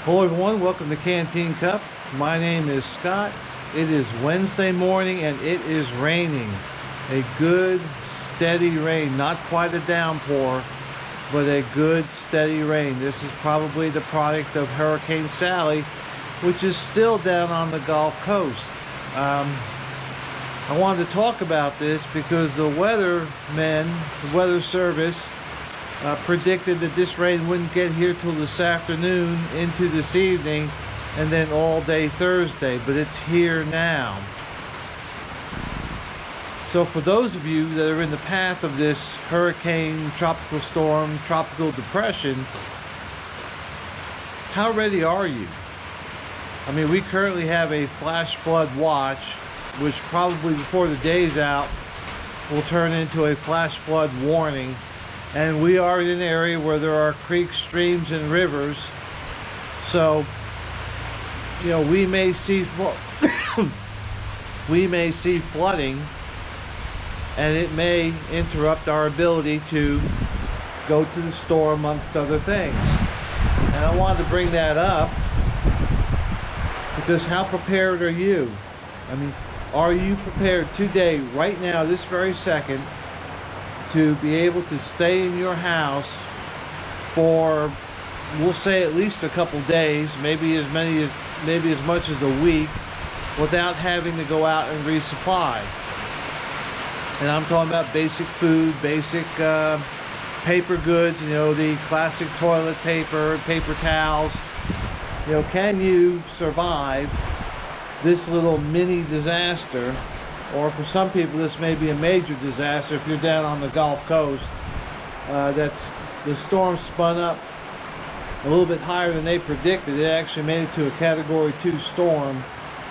Hello everyone, welcome to Canteen Cup. My name is Scott. It is Wednesday morning and it is raining. A good steady rain, not quite a downpour, but a good steady rain. This is probably the product of Hurricane Sally, which is still down on the Gulf Coast. I wanted to talk about this because the weather service, predicted that this rain wouldn't get here till this afternoon into this evening and then all day Thursday, but it's here now. So for those of you that are in the path of this hurricane, tropical storm, tropical depression, how ready are you? I mean, we currently have a flash flood watch, which probably before the day's out will turn into a flash flood warning. And we are in an area where there are creeks, streams, and rivers. So, you know, we may see flooding, and it may interrupt our ability to go to the store, amongst other things. And I wanted to bring that up because how prepared are you? I mean, are you prepared today, right now, this very second, to be able to stay in your house for, we'll say, at least a couple days, maybe as much as a week, without having to go out and resupply? And I'm talking about basic food, basic paper goods, you know, the classic toilet paper, paper towels. You know, can you survive this little mini disaster? Or for some people, this may be a major disaster if you're down on the Gulf Coast. That's the storm spun up a little bit higher than they predicted. It actually made it to a Category 2 storm,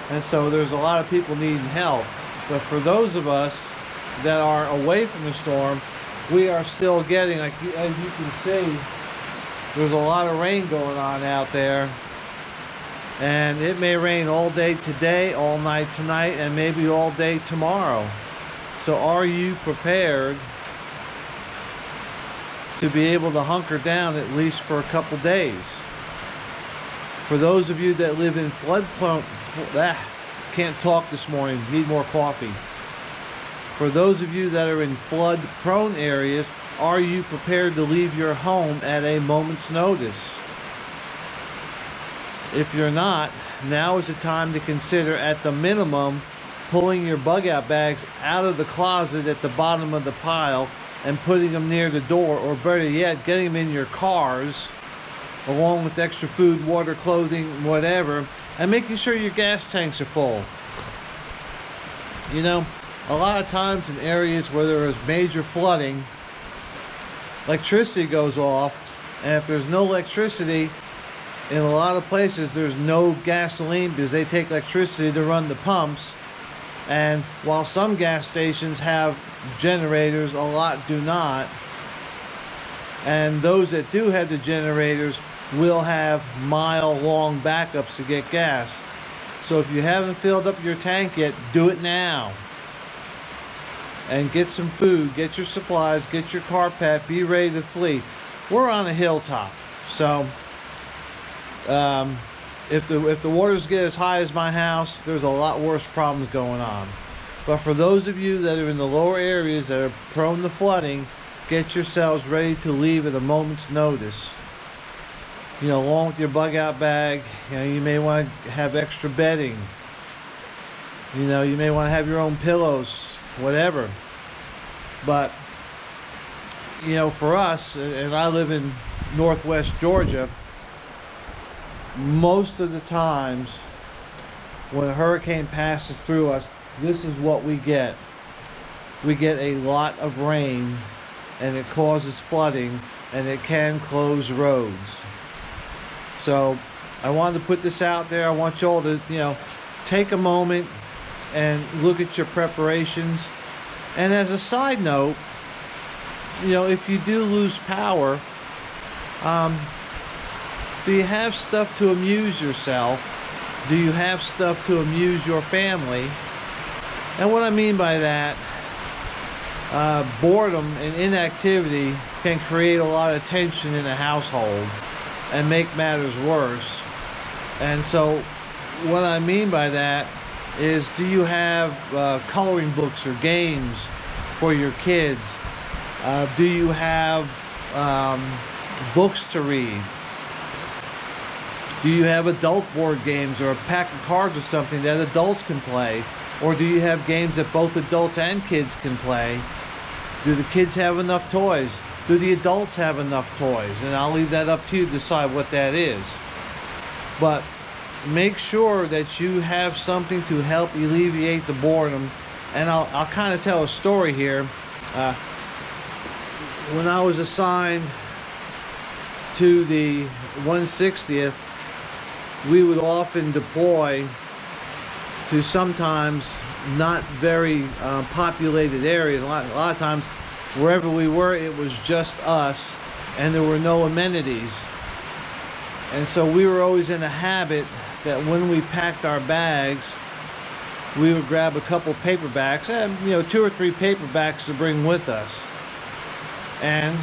and so there's a lot of people needing help. But for those of us that are away from the storm, we are still getting, like as you can see, there's a lot of rain going on out there. And it may rain all day today, all night tonight, and maybe all day tomorrow. So are you prepared to be able to hunker down at least for a couple days? For those of you that live in can't talk this morning, need more coffee. For those of you that are in flood-prone areas, are you prepared to leave your home at a moment's notice? If you're not, now is the time to consider, at the minimum, pulling your bug-out bags out of the closet at the bottom of the pile and putting them near the door, or better yet, getting them in your cars, along with extra food, water, clothing, whatever, and making sure your gas tanks are full. You know, a lot of times in areas where there is major flooding, electricity goes off, and if there's no electricity, in a lot of places there's no gasoline because they take electricity to run the pumps. And while some gas stations have generators, a lot do not. And those that do have the generators will have mile-long backups to get gas. So if you haven't filled up your tank yet, do it now. And get some food, get your supplies, get your carpet, be ready to flee. We're on a hilltop, so if the waters get as high as my house, there's a lot worse problems going on. But for those of you that are in the lower areas that are prone to flooding, get yourselves ready to leave at a moment's notice. You know, along with your bug-out bag, you know, you may want to have extra bedding. You know, you may want to have your own pillows, whatever. But, you know, for us, and I live in Northwest Georgia, most of the times when a hurricane passes through us, this is what we get. We get a lot of rain, and it causes flooding, and it can close roads. So I wanted to put this out there. I want you all to, you know, take a moment and look at your preparations. And as a side note, you know, if you do lose power, do you have stuff to amuse yourself? Do you have stuff to amuse your family? And what I mean by that, boredom and inactivity can create a lot of tension in a household and make matters worse. And so what I mean by that is, do you have coloring books or games for your kids? Do you have books to read? Do you have adult board games or a pack of cards or something that adults can play? Or do you have games that both adults and kids can play? Do the kids have enough toys? Do the adults have enough toys? And I'll leave that up to you to decide what that is. But make sure that you have something to help alleviate the boredom. And I'll kind of tell a story here. When I was assigned to the 160th, we would often deploy to sometimes not very populated areas. A lot of times, wherever we were, it was just us, and there were no amenities. And so we were always in a habit that when we packed our bags, we would grab a couple paperbacks, and 2 or 3 paperbacks to bring with us. And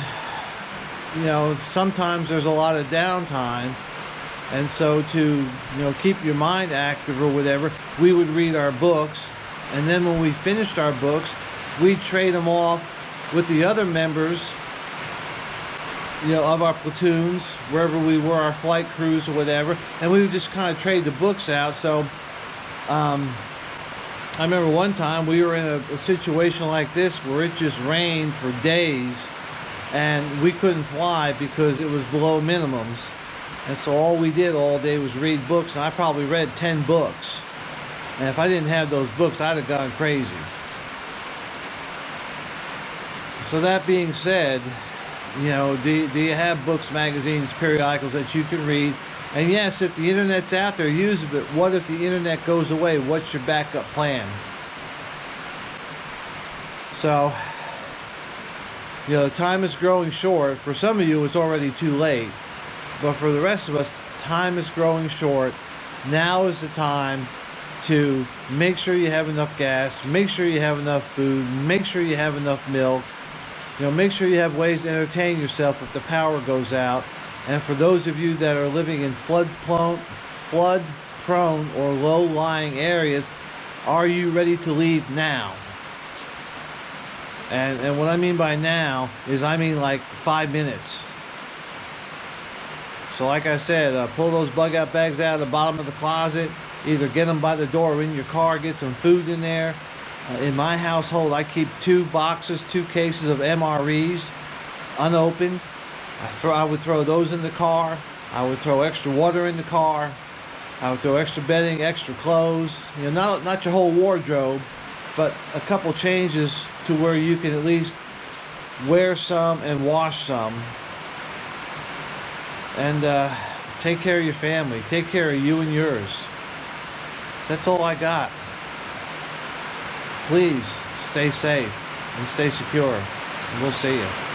sometimes there's a lot of downtime. And so to keep your mind active or whatever, we would read our books, and then when we finished our books, we'd trade them off with the other members of our platoons, wherever we were, our flight crews or whatever, and we would just kind of trade the books out. So I remember one time we were in a situation like this where it just rained for days and we couldn't fly because it was below minimums. And so all we did all day was read books, and I probably read 10 books. And if I didn't have those books, I'd have gone crazy. So that being said, do you have books, magazines, periodicals that you can read? And yes, if the internet's out there, use it, but what if the internet goes away? What's your backup plan? So, time is growing short. For some of you, it's already too late. But for the rest of us, time is growing short. Now is the time to make sure you have enough gas, make sure you have enough food, make sure you have enough milk, make sure you have ways to entertain yourself if the power goes out. And for those of you that are living in flood-prone or low-lying areas, are you ready to leave now? And what I mean by now is I mean like 5 minutes. So like I said, pull those bug-out bags out of the bottom of the closet. Either get them by the door or in your car. Get some food in there. In my household, I keep 2 cases of MREs unopened. I would throw those in the car. I would throw extra water in the car. I would throw extra bedding, extra clothes. Not your whole wardrobe, but a couple changes to where you can at least wear some and wash some. And take care of your family. Take care of you and yours. That's all I got. Please stay safe and stay secure. And we'll see you.